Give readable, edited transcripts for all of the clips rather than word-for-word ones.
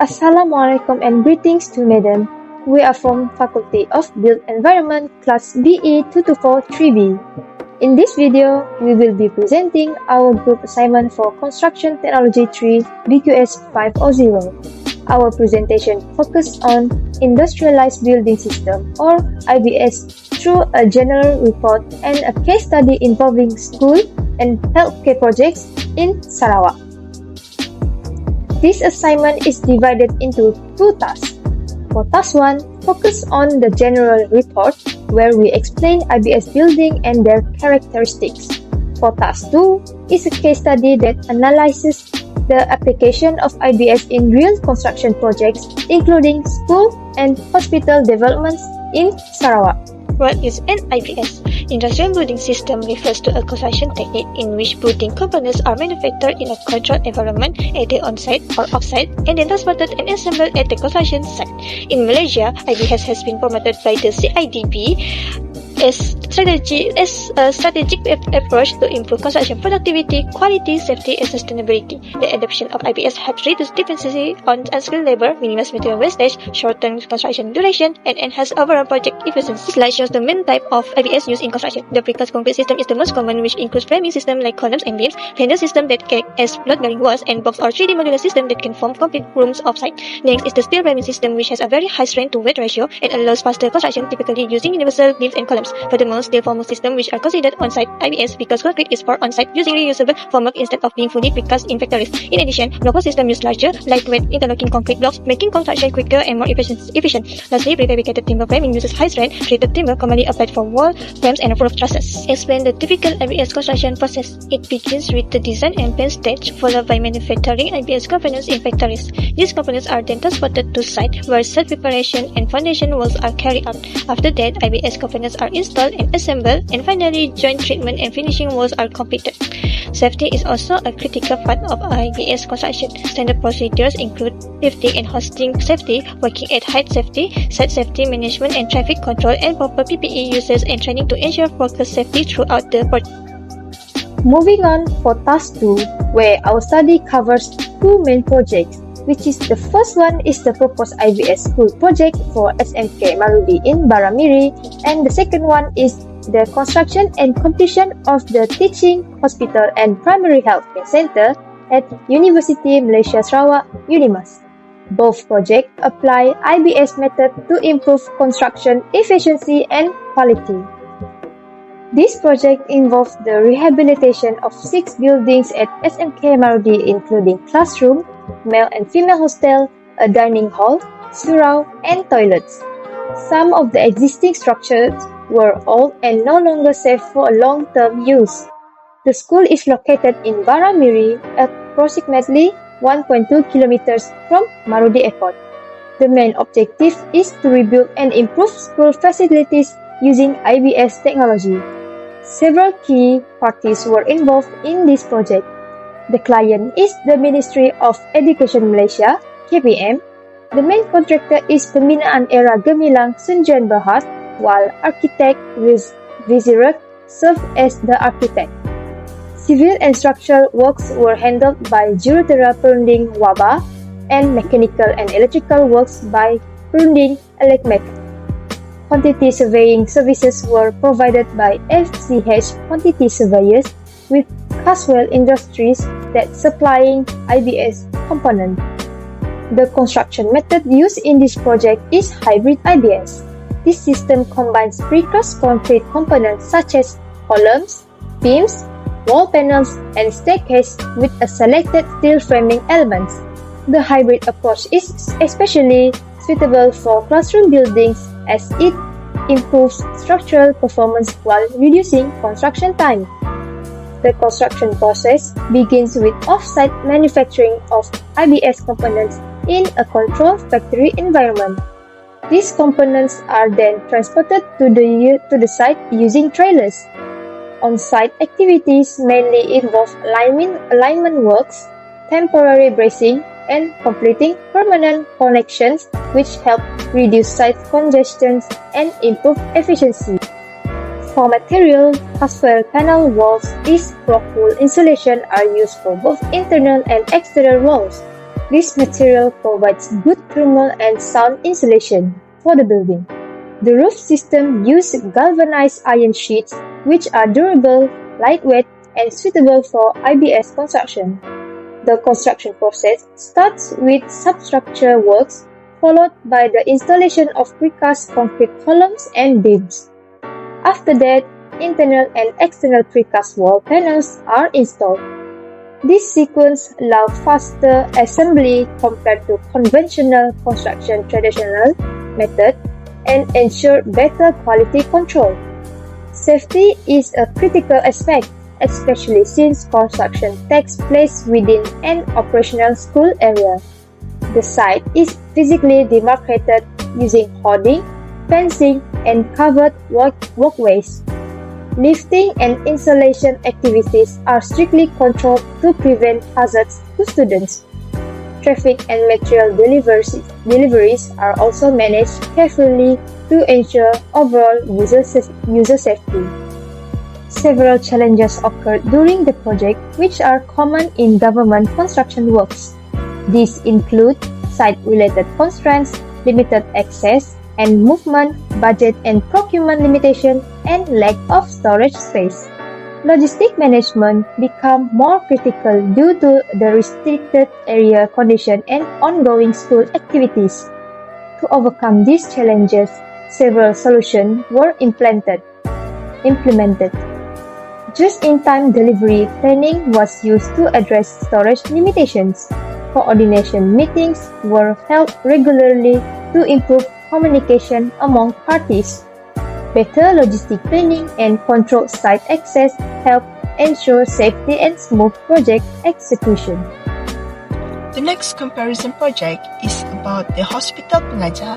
Assalamualaikum and greetings to Madam. We are from Faculty of Built Environment, Class BE 2243B. In this video, we will be presenting our group assignment for Construction Technology 3 BQS 500. Our presentation focused on Industrialized Building System or IBS through a general report and a case study involving school and healthcare projects in Sarawak. This assignment is divided into two tasks. For task 1, focus on the general report where we explain IBS building and their characteristics. For task 2 is a case study that analyzes the application of IBS in real construction projects including school and hospital developments in Sarawak. What is an IBS? Industrial building system refers to a construction technique in which building components are manufactured in a controlled environment, either on-site or off-site, and then transported and assembled at the construction site. In Malaysia, IBS has been promoted by the CIDB as a strategic approach to improve construction productivity, quality, safety, and sustainability. The adoption of IBS has reduced dependency on unskilled labor, minimized material wastage, shortened construction duration, and enhanced overall project efficiency. This slide shows the main type of IBS used in construction. The precast concrete system is the most common, which includes framing system like columns and beams, fender system that act as load-bearing walls, and box or 3D modular system that can form complete rooms off-site. Next is the steel framing system, which has a very high strength to weight ratio and allows faster construction, typically using universal beams and columns. Furthermore, steel formwork system, which are considered on-site IBS because concrete is for on-site using reusable formwork instead of being fully precast in factories. In addition, block system use larger, lightweight interlocking concrete blocks, making construction quicker and more efficient. Lastly, prefabricated timber framing uses high-strength treated timber commonly applied for wall frames and roof trusses. Explain the typical IBS construction process. It begins with the design and plan stage, followed by manufacturing IBS components in factories. These components are then transported to site, where site preparation and foundation works are carried out. After that, IBS components are installed and assembled, and finally joint treatment and finishing works are completed. Safety is also a critical part of IBS construction. Standard procedures include lifting and hosting safety, working at height safety, site safety management and traffic control, and proper PPE uses and training to ensure worker safety throughout the project. Moving on for task 2, where our study covers two main projects, which is the first one is the proposed IBS school project for SMK Marudi in Baramiri, and the second one is the construction and completion of the teaching, hospital and primary health care center at University Malaysia Sarawak, UNIMAS. Both projects apply IBS method to improve construction efficiency and quality. This project involves the rehabilitation of 6 buildings at SMK Marudi, including classroom, male and female hostel, a dining hall, surau, and toilets. Some of the existing structures were old and no longer safe for long-term use. The school is located in Baramiri, approximately 1.2 kilometers from Marudi Airport. The main objective is to rebuild and improve school facilities using IBS technology. Several key parties were involved in this project. The client is the Ministry of Education Malaysia, KPM. The main contractor is Pembinaan Era Gemilang Sunjuan Berhad, while architect Vizirek served as the architect. Civil and structural works were handled by Jurutera Perunding Waba, and mechanical and electrical works by Perunding Elekmek. Quantity surveying services were provided by FCH Quantity Surveyors, with Caswell Industries that supplying IBS component. The construction method used in this project is hybrid IBS. This system combines precast concrete components such as columns, beams, wall panels, and staircase with a selected steel framing elements. The hybrid approach is especially suitable for classroom buildings as it improves structural performance while reducing construction time. The construction process begins with off-site manufacturing of IBS components in a controlled factory environment. These components are then transported to the site using trailers. On-site activities mainly involve alignment works, temporary bracing, and completing permanent connections, which help reduce site congestion and improve efficiency. For material, half-wall panel walls, these rock-wool insulation are used for both internal and exterior walls. This material provides good thermal and sound insulation for the building. The roof system uses galvanized iron sheets, which are durable, lightweight, and suitable for IBS construction. The construction process starts with substructure works, followed by the installation of precast concrete columns and beams. After that, internal and external precast wall panels are installed. This sequence allows faster assembly compared to conventional construction traditional method and ensure better quality control. Safety is a critical aspect, especially since construction takes place within an operational school area. The site is physically demarcated using hoarding, fencing, and covered walkways. Lifting and installation activities are strictly controlled to prevent hazards to students. Traffic and material deliveries are also managed carefully to ensure overall user safety. Several challenges occurred during the project which are common in government construction works. These include site-related constraints, limited access and movement, budget and procurement limitation, and lack of storage space. Logistic management become more critical due to the restricted area condition and ongoing school activities. To overcome these challenges, several solutions were implemented. Just-in-time delivery planning was used to address storage limitations. Coordination meetings were held regularly to improve communication among parties. Better logistic planning and controlled site access help ensure safety and smooth project execution. The next comparison project is about the Hospital Pengajar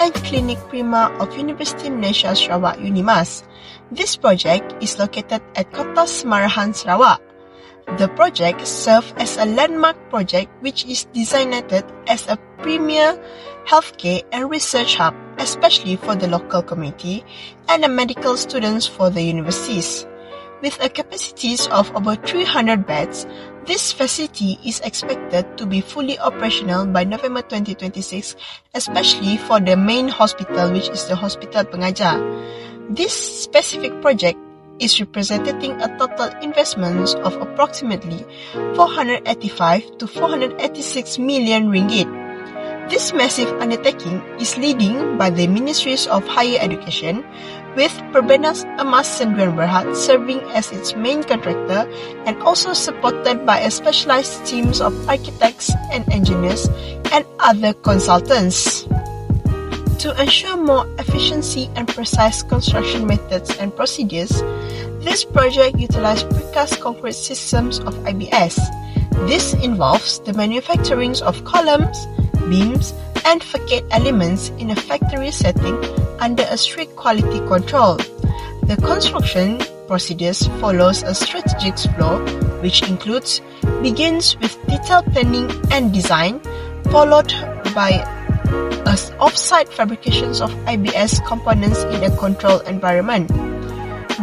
and Klinik Prima of Universiti Malaysia Sarawak Unimas. This project is located at Kota Semarahan, Sarawak. The project serves as a landmark project which is designated as a premier healthcare and research hub, especially for the local community and the medical students for the universities. With a capacity of over 300 beds, this facility is expected to be fully operational by November 2026, especially for the main hospital, which is the Hospital Pengajar. This specific project is representing a total investment of approximately 485 to 486 million ringgit. This massive undertaking is led by the Ministries of Higher Education, with Perbanas Emas Senduan Berhad serving as its main contractor and also supported by a specialized teams of architects and engineers and other consultants. To ensure more efficiency and precise construction methods and procedures, this project utilized precast concrete systems of IBS. This involves the manufacturing of columns, beams, and facade elements in a factory setting under a strict quality control. The construction procedures follows a strategic flow, which begins with detailed planning and design, followed by off-site fabrications of IBS components in a controlled environment.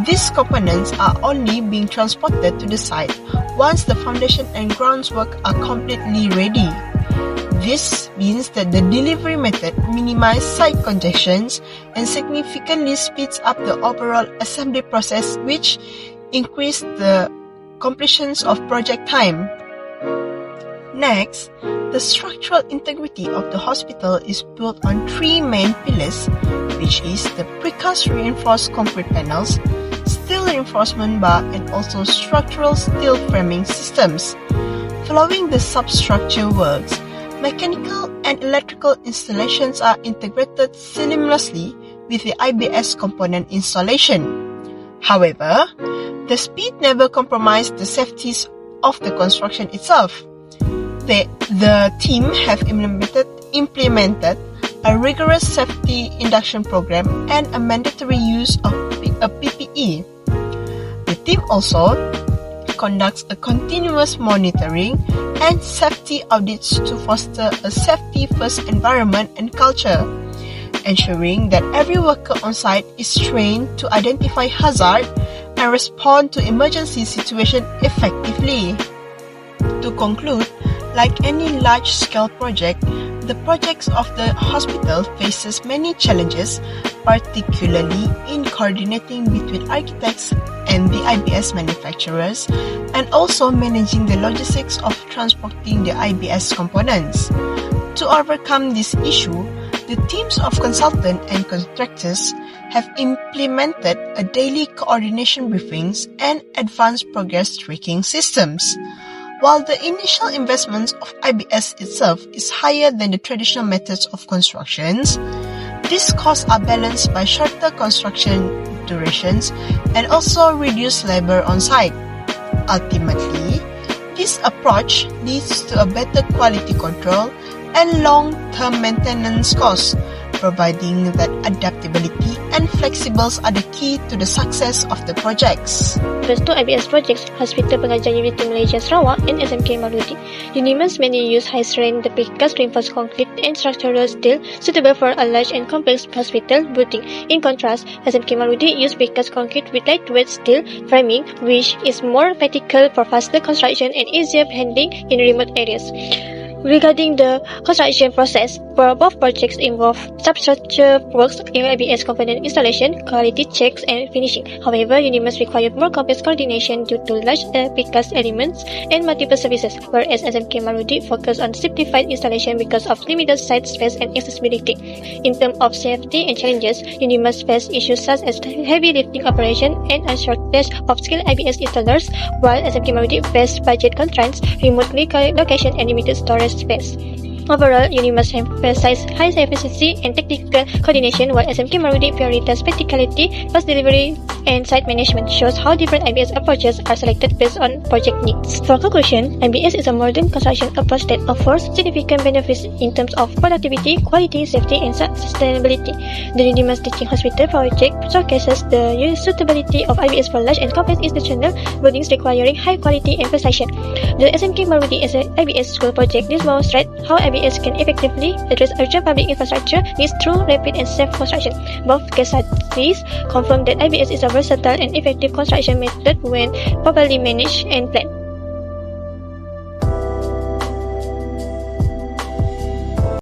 These components are only being transported to the site once the foundation and groundwork are completely ready. This means that the delivery method minimizes site congestions and significantly speeds up the overall assembly process, which increases the completion of project time. Next, the structural integrity of the hospital is built on three main pillars, which is the precast reinforced concrete panels, steel reinforcement bar, and also structural steel framing systems. Following the substructure works, mechanical and electrical installations are integrated seamlessly with the IBS component installation. However, the speed never compromised the safety of the construction itself. The team have implemented a rigorous safety induction program and a mandatory use of a PPE. The team also conducts a continuous monitoring and safety audits to foster a safety-first environment and culture. ensuring that every worker on site is trained to identify hazard and respond to emergency situation effectively. To conclude, like any large-scale project, the projects of the hospital faces many challenges, particularly in coordinating between architects and the IBS manufacturers, and also managing the logistics of transporting the IBS components. To overcome this issue, the teams of consultants and contractors have implemented a daily coordination briefings and advanced progress tracking systems. While the initial investments of IBS itself is higher than the traditional methods of constructions, these costs are balanced by shorter construction durations and also reduced labor on site. Ultimately, this approach leads to a better quality control and long-term maintenance costs, providing that adaptability and flexibles are the key to the success of the projects. First two IBS projects, Hospital Pengajar Unity Malaysia Sarawak and SMK Marudi. Unimas mainly use high-strength precast reinforced concrete and structural steel suitable for a large and complex hospital building. In contrast, SMK Marudi use precast concrete with lightweight steel framing, which is more practical for faster construction and easier handling in remote areas. Regarding the construction process, both projects involve substructure works, IBS component installation, quality checks, and finishing. However, Unimas require more complex coordination due to large precast elements and multiple services, whereas SMK Marudi focus on simplified installation because of limited site space and accessibility. In terms of safety and challenges, Unimas face issues such as heavy lifting operation and a shortage of skilled IBS installers, while SMK Marudi face budget constraints, remote location, and limited storage space. Overall, Unimas emphasize high efficiency and technical coordination, while SMK Marudi prioritize practicality, fast delivery, and site management. Shows how different IBS approaches are selected based on project needs. For conclusion, IBS is a modern construction approach that offers significant benefits in terms of productivity, quality, safety, and sustainability. The Unimas Teaching Hospital project showcases the suitability of IBS for large and complex institutional buildings requiring high quality and precision. The SMK Marudi IBS school project demonstrates how IBS can effectively address urgent public infrastructure needs through rapid and safe construction. Both case studies confirm that IBS is a versatile and effective construction method when properly managed and planned.